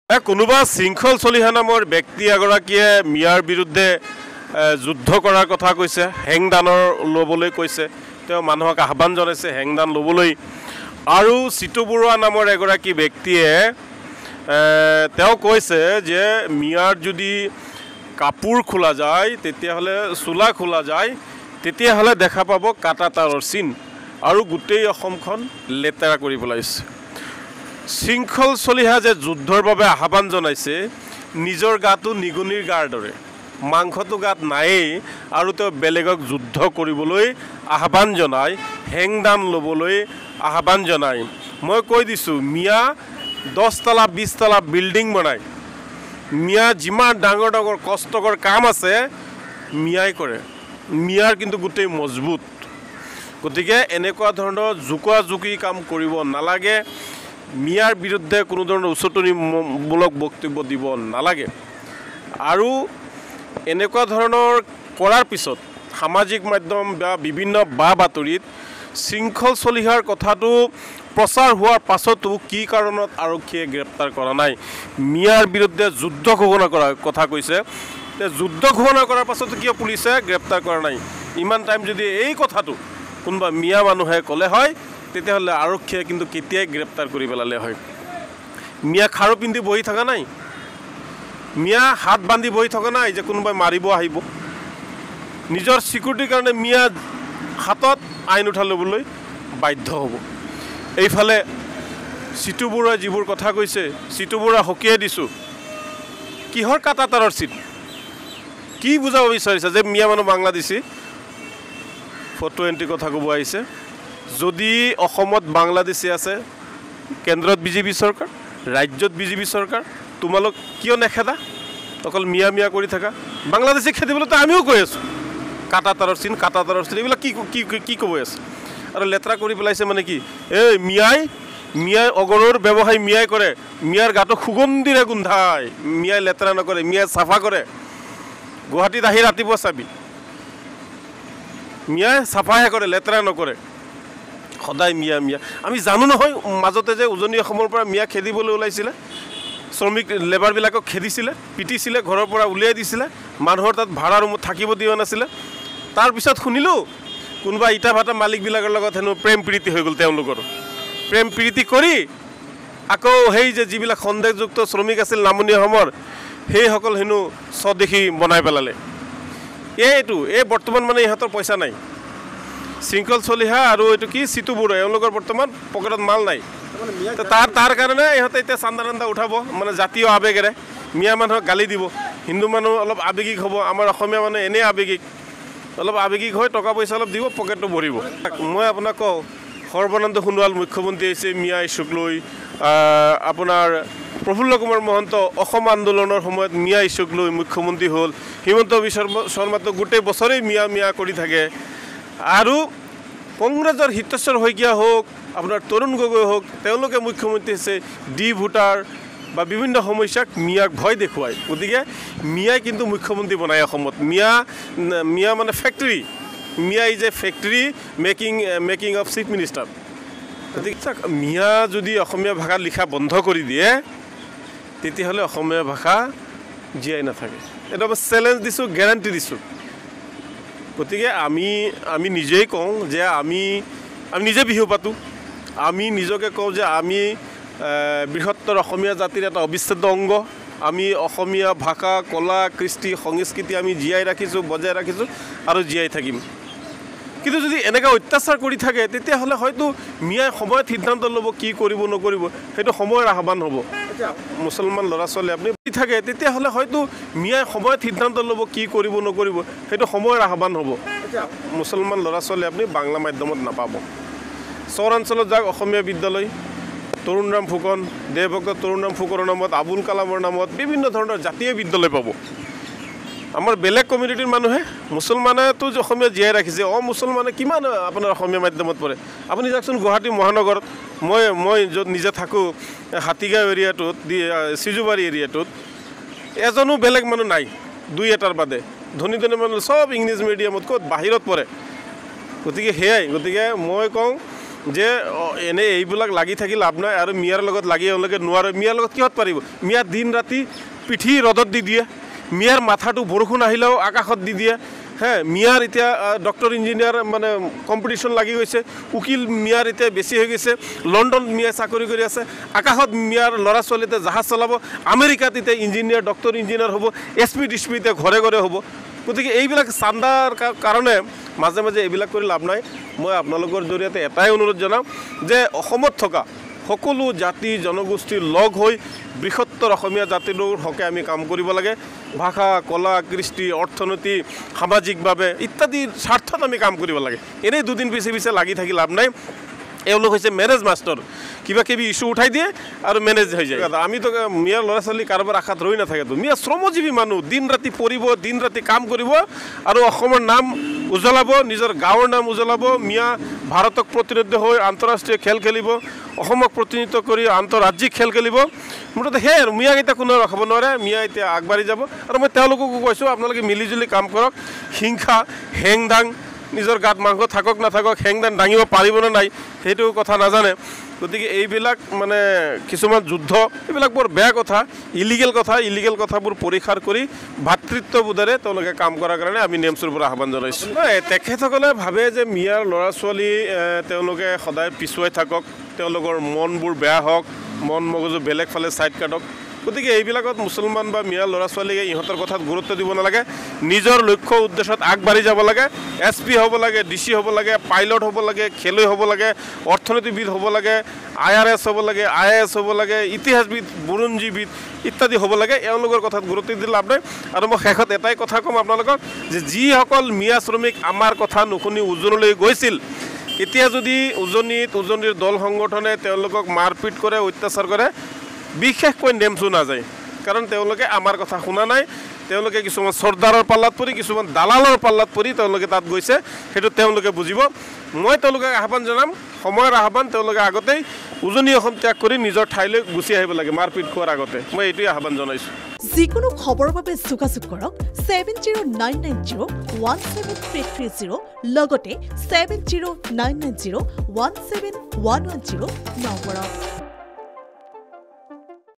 কোনোবা শৃংখল চলিহা নামৰ ব্যক্তি এগৰাকীয়ে মিয়াৰ বিৰুদ্ধে যুদ্ধ কৰাৰ কথা কৈছে, হেংদানৰ ল'বলৈ কৈছে। তেওঁ মানুহক আহ্বান জনাইছে হেংদান ল'বলৈ। আৰু চিতু বৰুৱা নামৰ এগৰাকী ব্যক্তিয়ে তেওঁ কৈছে যে মিয়াৰ যদি কাপোৰ খোলা যায়, তেতিয়াহ'লে চোলা খোলা যায়, তেতিয়াহ'লে দেখা পাব কাটা তাঁৰৰ চিন আৰু গোটেই অসমখন লেতেৰা কৰি পেলাইছে। শৃংখল চলিহা যে যুদ্ধৰ বাবে আহ্বান জনাইছে, নিজৰ গাটো নিগনিৰ গাৰ দৰে, মাংসটো গাত নায়েই আৰু তেওঁ বেলেগক যুদ্ধ কৰিবলৈ আহ্বান জনায়, হেংদান ল'বলৈ আহ্বান জনায়। মই কৈ দিছোঁ, মিয়া 10 তলা 20 তলা বিল্ডিং বনায়, মিয়া যিমান ডাঙৰ ডাঙৰ কষ্টকৰ কাম আছে মিয়াই কৰে। মিয়াৰ কিন্তু গোটেই মজবুত। গতিকে এনেকুৱা ধৰণৰ জোকোৱা জোকি কাম কৰিব নালাগে। মিয়াৰ বিৰুদ্ধে কোনো ধৰণৰ উচতনিমূলক বক্তব্য দিব নালাগে। আৰু এনেকুৱা ধৰণৰ কৰাৰ পিছত সামাজিক মাধ্যম বা বিভিন্ন বা বাতৰিত শৃংখল চলিহাৰ কথাটো প্ৰচাৰ হোৱাৰ পাছতো কি কাৰণত আৰক্ষীয়ে গ্ৰেপ্তাৰ কৰা নাই? মিয়াৰ বিৰুদ্ধে যুদ্ধ ঘোষণা কৰাৰ কথা কৈছে, যুদ্ধ ঘোষণা কৰাৰ পাছতো কিয় পুলিচে গ্ৰেপ্তাৰ কৰা নাই? ইমান টাইম যদি এই কথাটো কোনোবা মিয়া মানুহে ক'লে হয়, তেতিয়াহ'লে আৰক্ষীয়ে কিন্তু কেতিয়াই গ্ৰেপ্তাৰ কৰি পেলালে হয়। মিয়া খাৰু পিন্ধি বহি থকা নাই, মিয়া হাত বান্ধি বহি থকা নাই যে কোনোবাই মাৰিব আহিব। নিজৰ চিকিউৰিটিৰ কাৰণে মিয়া হাতত আইন উঠাই ল'বলৈ বাধ্য হ'ব। এইফালে চিতু বৰুৱাই যিবোৰ কথা কৈছে, চিতু বৰুৱা সকীয়াই দিছোঁ, কিহৰ কাটা তাঁৰৰ চিন? কি বুজাব বিচাৰিছে যে মিয়া মানুহ বাংলাদেশী? ফটো এণ্ট্ৰি কথা ক'ব আহিছে। যদি অসমত বাংলাদেশী আছে, কেন্দ্ৰত বিজেপি চৰকাৰ, ৰাজ্যত বিজেপি চৰকাৰ, তোমালোক কিয় নেখেদা? অকল মিয়া মিয়া কৰি থাকা। বাংলাদেশী খেদিবলৈতো আমিও কৈ আছোঁ, কাটা তাঁৰৰ চিন, কাটা তাঁৰৰ চিন, এইবিলাক কি কি কি ক'ব আছে? আৰু লেতেৰা কৰি পেলাইছে মানে কি? এই মিয়াই অগৰৰ ব্যৱসায় মিয়াই কৰে, মিয়াৰ গাটো সুগন্ধিৰে গোন্ধায়, মিয়াই লেতেৰা নকৰে, মিয়াই চাফা কৰে। গুৱাহাটীত আহি ৰাতিপুৱা চাবি, মিয়াই চাফাহে কৰে, লেতেৰা নকৰে। সদায় মিয়া মিয়া। আমি জানো নহয়, মাজতে যে উজনি অসমৰ পৰা মিয়া খেদিবলৈ ওলাইছিলে, শ্ৰমিক লেবাৰবিলাকক খেদিছিলে, পিটিছিলে, ঘৰৰ পৰা উলিয়াই দিছিলে, মানুহৰ তাত ভাড়া ৰুমত থাকিব দিয়া নাছিলে। তাৰপিছত শুনিলোঁ কোনোবা ইটা ভাটা মালিকবিলাকৰ লগত হেনো প্ৰেম প্ৰীতি হৈ গ'ল। তেওঁলোকৰ প্ৰেম প্ৰীতি কৰি আকৌ সেই যে যিবিলাক সন্দেহযুক্ত শ্ৰমিক আছিল নামনি অসমৰ, সেইসকল হেনো স্বদেশী বনাই পেলালে। এই বৰ্তমান মানে ইহঁতৰ পইচা নাই। শৃংখল চলিহা আৰু এইটো কি চিতু বৰুৱা, এওঁলোকৰ বৰ্তমান পকেটত মাল নাই। তাৰ কাৰণে ইহঁতে এতিয়া চান্দা উঠাব, মানে জাতীয় আৱেগেৰে মিয়া মানুহক গালি দিব। হিন্দু মানুহ অলপ আৱেগিক হ'ব, আমাৰ অসমীয়া মানুহ এনেই আৱেগিক, অলপ আৱেগিক হৈ টকা পইচা অলপ দিব, পকেটটো ভৰিব। মই আপোনাক কওঁ, সৰ্বানন্দ সোণোৱাল মুখ্যমন্ত্ৰী হৈছে মিয়া ইছ্যুক লৈ। আপোনাৰ প্ৰফুল্ল কুমাৰ মহন্ত অসম আন্দোলনৰ সময়ত মিয়া ইছ্যুক লৈ মুখ্যমন্ত্ৰী হ'ল। হিমন্ত বিশ্ব শৰ্মাটো গোটেই বছৰেই মিয়া মিয়া কৰি থাকে। আৰু কংগ্ৰেছৰ হিতেশ্বৰ শইকীয়া হওক, আপোনাৰ তৰুণ গগৈ হওক, তেওঁলোকে মুখ্যমন্ত্ৰী হৈছে ডি ভোটাৰ বা বিভিন্ন সমস্যাক মিয়াক ভয় দেখুৱায়। গতিকে মিয়াই কিন্তু মুখ্যমন্ত্ৰী বনায় অসমত। মিয়া মানে factory, Miya is a factory making of chief minister. গতিকে মিয়া যদি অসমীয়া ভাষা লিখা বন্ধ কৰি দিয়ে, তেতিয়াহ'লে অসমীয়া ভাষা জীয়াই নাথাকে। এইটো মই চেলেঞ্জ দিছোঁ, গেৰাণ্টি দিছোঁ। গতিকে আমি নিজেই কওঁ যে আমি নিজে বিহু পাতোঁ। আমি নিজকে কওঁ যে আমি বৃহত্তৰ অসমীয়া জাতিৰ এটা অবিচ্ছেদ্য অংগ। আমি অসমীয়া ভাষা, কলা, কৃষ্টি, সংস্কৃতি আমি জীয়াই ৰাখিছোঁ, বজাই ৰাখিছোঁ আৰু জীয়াই থাকিম। কিন্তু যদি এনেকৈ অত্যাচাৰ কৰি থাকে, তেতিয়াহ'লে হয়তো মিয়াই সময়ত সিদ্ধান্ত ল'ব কি কৰিব নকৰিব, সেইটো সময়ৰ আহ্বান হ'ব। মুছলমান ল'ৰা ছোৱালী আপুনি থাকে, তেতিয়াহ'লে হয়তো মিয়াই সময়ত সিদ্ধান্ত ল'ব কি কৰিব নকৰিব, সেইটো সময়ৰ আহ্বান হ'ব। মুছলমান ল'ৰা ছোৱালী আপুনি বাংলা মাধ্যমত নাপাব। চহৰাঞ্চলত যাওক, অসমীয়া বিদ্যালয়, তৰুণৰাম ফুকন, দেশভক্ত তৰুণৰাম ফুকনৰ নামত, আবুল কালামৰ নামত বিভিন্ন ধৰণৰ জাতীয় বিদ্যালয় পাব। আমাৰ বেলেগ কমিউনিটিৰ মানুহে, মুছলমানেতো অসমীয়া জীয়াই ৰাখিছে, মুছলমানে কিমান আপোনাৰ অসমীয়া মাধ্যমত পঢ়ে। আপুনি যাওকচোন গুৱাহাটী মহানগৰত, মই য'ত নিজে থাকোঁ, হাতীগাঁও এৰিয়াটোত, চিজুবাৰী এৰিয়াটোত, এজনো বেলেগ মানুহ নাই, 2-এটাৰ বাদে। ধনী মানুহ চব ইংলিছ মিডিয়ামত, ক'ত বাহিৰত পঢ়ে। গতিকে সেয়াই। গতিকে মই কওঁ যে এনে এইবিলাক লাগি থাকি লাভ নাই আৰু মিয়াৰ লগত লাগি এওঁলোকে নোৱাৰে মিয়াৰ লগত কিহত পাৰিব মিয়া দিন ৰাতি পিঠি ৰ'দত দি দিয়ে মিয়াৰ মাথাটো বৰষুণ আহিলেও আকাশত দি দিয়ে হে মিয়াৰ এতিয়া ডক্টৰ ইঞ্জিনিয়াৰ মানে কম্পিটিশ্যন লাগি গৈছে উকিল মিয়াৰ এতিয়া বেছি হৈ গৈছে লণ্ডন মিয়া চাকৰি কৰি আছে আকাশত মিয়াৰ ল'ৰা ছোৱালীতে জাহাজ চলাব আমেৰিকাত এতিয়া ইঞ্জিনিয়াৰ ডক্টৰ ইঞ্জিনিয়াৰ হ'ব এছপি ডিছপি এতিয়া ঘৰে ঘৰে হ'ব গতিকে এইবিলাক চান্দাৰ কাৰণে মাজে মাজে এইবিলাক কৰি লাভ নাই মই আপোনালোকৰ জৰিয়তে এটাই অনুৰোধ জনাম যে অসমত থকা সকলো জাতি জনগোষ্ঠীৰ লগ হৈ বৃহত্তৰ অসমীয়া জাতিটোৰ হকে আমি কাম কৰিব লাগে ভাষা কলা কৃষ্টি অৰ্থনীতি সামাজিকভাৱে ইত্যাদিৰ স্বাৰ্থত আমি কাম কৰিব লাগে এনেই দুদিন পিছে পিছে লাগি থাকি লাভ নাই এওঁলোক হৈছে মেনেজ মাষ্টৰ কিবা কিবি ইস্যু উঠাই দিয়ে আৰু মেনেজ হৈ যায় আমিতো মিয়াৰ ল'ৰা ছোৱালী কাৰোবাৰ আশাত ৰৈ নাথাকেতো মিয়া শ্ৰমজীৱী মানুহ দিন ৰাতি পঢ়িব দিন ৰাতি কাম কৰিব আৰু অসমৰ নাম উজ্বলাব নিজৰ গাঁৱৰ নাম উজ্বলাব মিয়া ভাৰতক প্ৰতিনিধিত্ব হৈ আন্তঃৰাষ্ট্ৰীয় খেল খেলিব অসমক প্ৰতিনিধিত্ব কৰি আন্তঃৰাজ্যিক খেল খেলিব মুঠতে সেয়াই আৰু মিয়াক এতিয়া কোনেও ৰখাব নোৱাৰে মিয়া এতিয়া আগবাঢ়ি যাব আৰু মই তেওঁলোককো কৈছোঁ আপোনালোকে মিলিজুলি কাম কৰক হিংসা হেং দাং নিজৰ গাত মাংস থাকক নাথাকক হেংদান দাঙিব পাৰিবনে নাই সেইটো কথা নাজানে গতিকে এইবিলাক মানে কিছুমান যুদ্ধ এইবিলাক বৰ বেয়া কথা ইলিগেল কথাবোৰ পৰীক্ষাৰ কৰি ভাতৃত্ববোধেৰে তেওঁলোকে কাম কৰাৰ কাৰণে আমি নেমচুৰ পৰা আহ্বান জনাইছোঁ তেখেতসকলে ভাবে যে মিয়াৰ ল'ৰা ছোৱালী তেওঁলোকে সদায় পিছুৱাই থাকক তেওঁলোকৰ মনবোৰ বেয়া হওক মন মগজু বেলেগ ফালে ছাইড কাটক গতিকে এইবিলাকত মুছলমান বা মিয়াৰ ল'ৰা ছোৱালীয়ে ইহঁতৰ কথাত গুৰুত্ব দিব নালাগে নিজৰ লক্ষ্য উদ্দেশ্যত আগবাঢ়ি যাব লাগে SP হ'ব লাগে DC হ'ব লাগে পাইলট হ'ব লাগে খেলুৱৈ হ'ব লাগে অৰ্থনীতিবিদ হ'ব লাগে IRS হ'ব লাগে IAS হ'ব লাগে ইতিহাসবিদ বুৰঞ্জীবিদ ইত্যাদি হ'ব লাগে এওঁলোকৰ কথাত গুৰুত্ব দি লাভ নাই আৰু মই শেষত এটাই কথা ক'ম আপোনালোকক যে যিসকল মিয়া শ্ৰমিক আমাৰ কথা নুশুনি উজনিলৈ গৈছিল এতিয়া যদি উজনিৰ দল সংগঠনে তেওঁলোকক মাৰপিট কৰে অত্যাচাৰ কৰে বিশেষকৈ নেমচু নাযায় কাৰণ তেওঁলোকে আমাৰ কথা শুনা নাই তেওঁলোকে কিছুমান চৰ্দাৰৰ পাল্লাত পৰি কিছুমান দালালৰ পাল্লাত পৰি তেওঁলোকে তাত গৈছে সেইটো তেওঁলোকে বুজিব মই তেওঁলোকক আহ্বান জনাম সময়ৰ আহ্বান তেওঁলোকে আগতেই উজনি অসম ত্যাগ কৰি নিজৰ ঠাইলৈ গুচি আহিব লাগে মাৰপিট খোৱাৰ আগতে মই এইটোৱে আহ্বান জনাইছোঁ যিকোনো খবৰৰ বাবে যোগাযোগ কৰক 7099017330 লগতে 7099017110 নম্বৰত